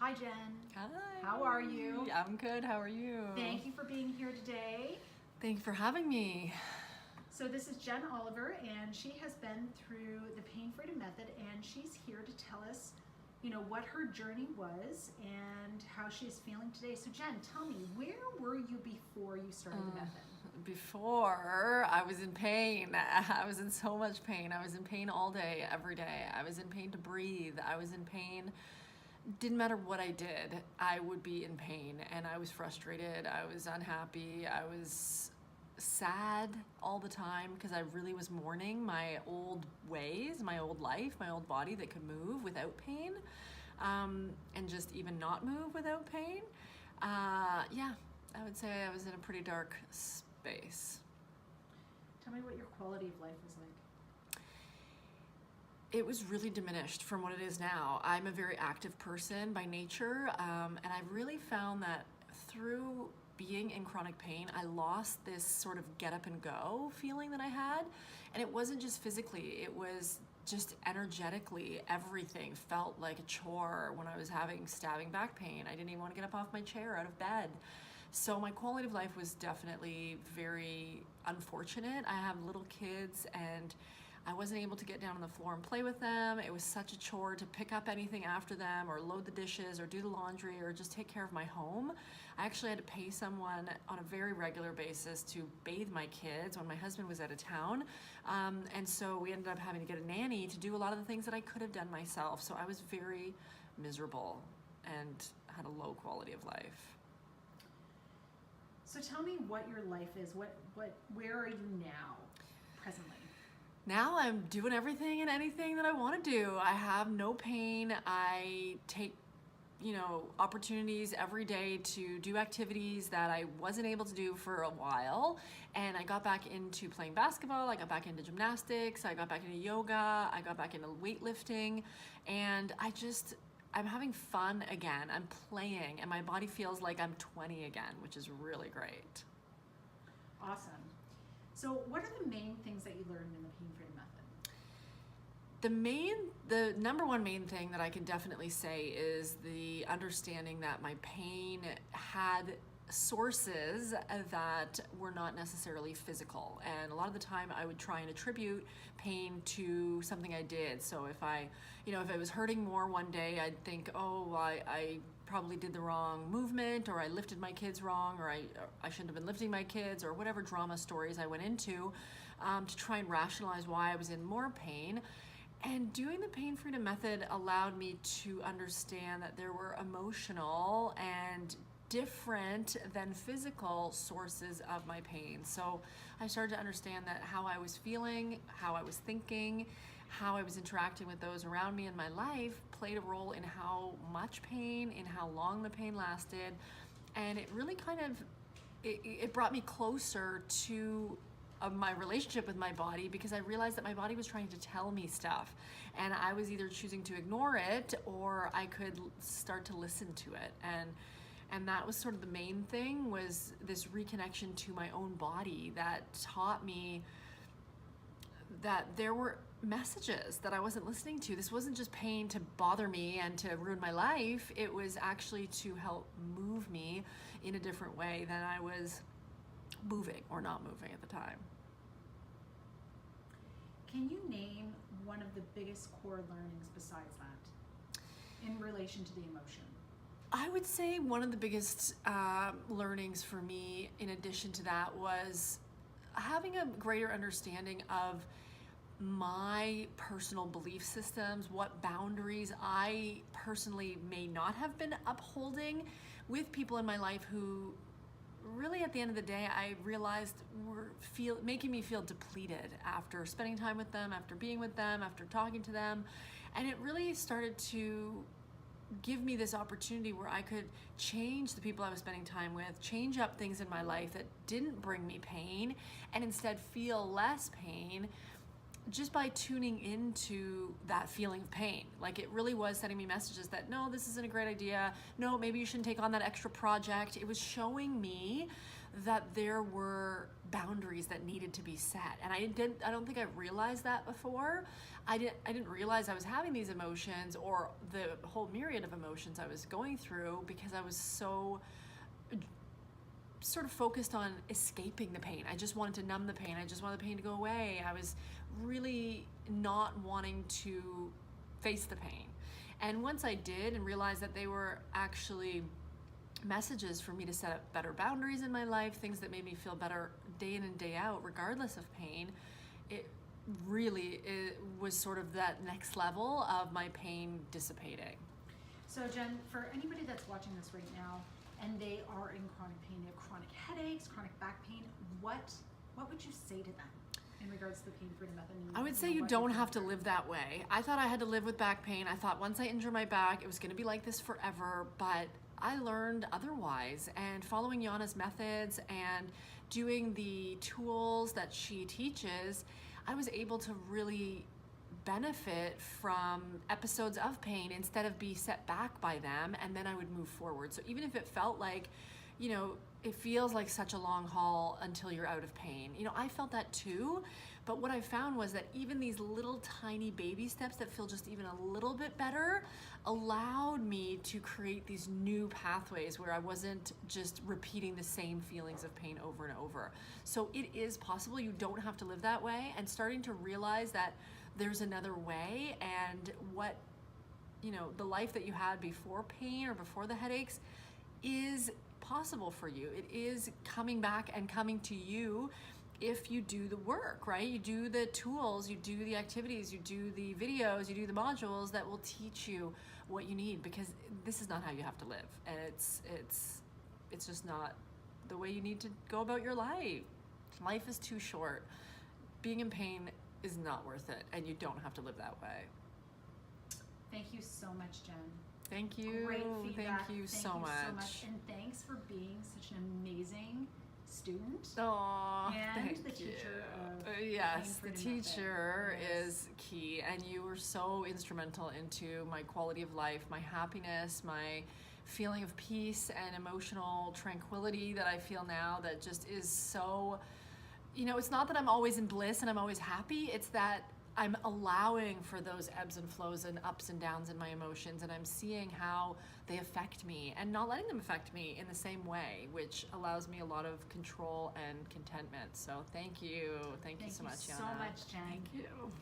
Hi, Jen. Hi. How are you? I'm good. How are you? Thank you for being here today. Thank you for having me. So this is Jen Oliver, and she has been through the Pain Freedom Method, and she's here to tell us, what her journey was and how she's feeling today. So Jen, tell me, where were you before you started the method? Before, I was in pain. I was in so much pain. I was in pain all day, every day. I was in pain to breathe. I was in pain. Didn't matter what I did, I would be in pain, and I was frustrated. I was unhappy. I was sad all the time because I really was mourning my old ways, my old life, my old body that could move without pain, and just even not move without pain. Yeah, I would say I was in a pretty dark space. Tell me what your quality of life was like. It was really diminished from what it is now. I'm a very active person by nature, and I've really found that through being in chronic pain, I lost this sort of get up and go feeling that I had. And it wasn't just physically, it was just energetically. Everything felt like a chore when I was having stabbing back pain. I didn't even want to get up off my chair out of bed. So my quality of life was definitely very unfortunate. I have little kids, and I wasn't able to get down on the floor and play with them. It was such a chore to pick up anything after them or load the dishes or do the laundry or just take care of my home. I actually had to pay someone on a very regular basis to bathe my kids when my husband was out of town. And so we ended up having to get a nanny to do a lot of the things that I could have done myself. So I was very miserable and had a low quality of life. So tell me what your life is. Where are you now, presently? Now I'm doing everything and anything that I want to do. I have no pain. I take, opportunities every day to do activities that I wasn't able to do for a while. And I got back into playing basketball. I got back into gymnastics. I got back into yoga. I got back into weightlifting. And I'm having fun again. I'm playing, and my body feels like I'm 20 again, which is really great. Awesome. So what are the main things that you learned in the Pain Freedom Method? The number one main thing that I can definitely say is the understanding that my pain had sources that were not necessarily physical. And a lot of the time I would try and attribute pain to something I did. So if I was hurting more one day, I'd think, oh, I probably did the wrong movement, or I lifted my kids wrong, or I shouldn't have been lifting my kids, or whatever drama stories I went into to try and rationalize why I was in more pain. And doing the Pain Freedom Method allowed me to understand that there were emotional and different than physical sources of my pain. So I started to understand that how I was feeling, how I was thinking, how I was interacting with those around me in my life played a role in how much pain, in how long the pain lasted. And it really it brought me closer to my relationship with my body, because I realized that my body was trying to tell me stuff, and I was either choosing to ignore it or I could start to listen to it. And that was sort of the main thing, was this reconnection to my own body that taught me that there were messages that I wasn't listening to. This wasn't just pain to bother me and to ruin my life. It was actually to help move me in a different way than I was moving or not moving at the time. Can you name one of the biggest core learnings besides that in relation to the emotion? I would say one of the biggest learnings for me, in addition to that, was having a greater understanding of my personal belief systems, what boundaries I personally may not have been upholding with people in my life who really, at the end of the day, I realized were making me feel depleted after spending time with them, after being with them, after talking to them. And it really started to give me this opportunity where I could change the people I was spending time with, change up things in my life that didn't bring me pain, and instead feel less pain just by tuning into that feeling of pain. Like, it really was sending me messages that, no, this isn't a great idea. No, maybe you shouldn't take on that extra project. It was showing me that there were boundaries that needed to be set. And I don't think I realized that before. I didn't realize I was having these emotions or the whole myriad of emotions I was going through because I was so sort of focused on escaping the pain. I just wanted to numb the pain. I just wanted the pain to go away. I was really not wanting to face the pain. And once I did and realized that they were actually messages for me to set up better boundaries in my life, things that made me feel better day in and day out, regardless of pain, it was sort of that next level of my pain dissipating. So Jen, for anybody that's watching this right now and they are in chronic pain, they have chronic headaches, chronic back pain, what would you say to them in regards to the pain freedom method? I would say you don't have to live that way. I thought I had to live with back pain. I thought once I injure my back, it was going to be like this forever, but I learned otherwise. And following Janna's methods and doing the tools that she teaches, I was able to really benefit from episodes of pain instead of be set back by them, and then I would move forward. So even if it felt like, it feels like such a long haul until you're out of pain. I felt that too, but what I found was that even these little tiny baby steps that feel just even a little bit better allowed me to create these new pathways where I wasn't just repeating the same feelings of pain over and over. So it is possible. You don't have to live that way, and starting to realize that there's another way, and what, the life that you had before pain or before the headaches is possible for you. It is coming back and coming to you if you do the work, right? You do the tools, you do the activities, you do the videos, you do the modules that will teach you what you need, because this is not how you have to live. And it's just not the way you need to go about your life. Life is too short. Being in pain is not worth it, and you don't have to live that way. Thank you so much, Jen. Thank you. Great feedback. Thank you so much. And thanks for being such an amazing student. Oh, and the teacher of yes, the Pain Freedom Method. teacher Yes. is key, and you were so instrumental into my quality of life, my happiness, my feeling of peace and emotional tranquility that I feel now, that just is so, it's not that I'm always in bliss and I'm always happy, it's that I'm allowing for those ebbs and flows and ups and downs in my emotions, and I'm seeing how they affect me and not letting them affect me in the same way, which allows me a lot of control and contentment. So thank you. Thank you so much, Janna. Thank you so much, Jen. Thank you.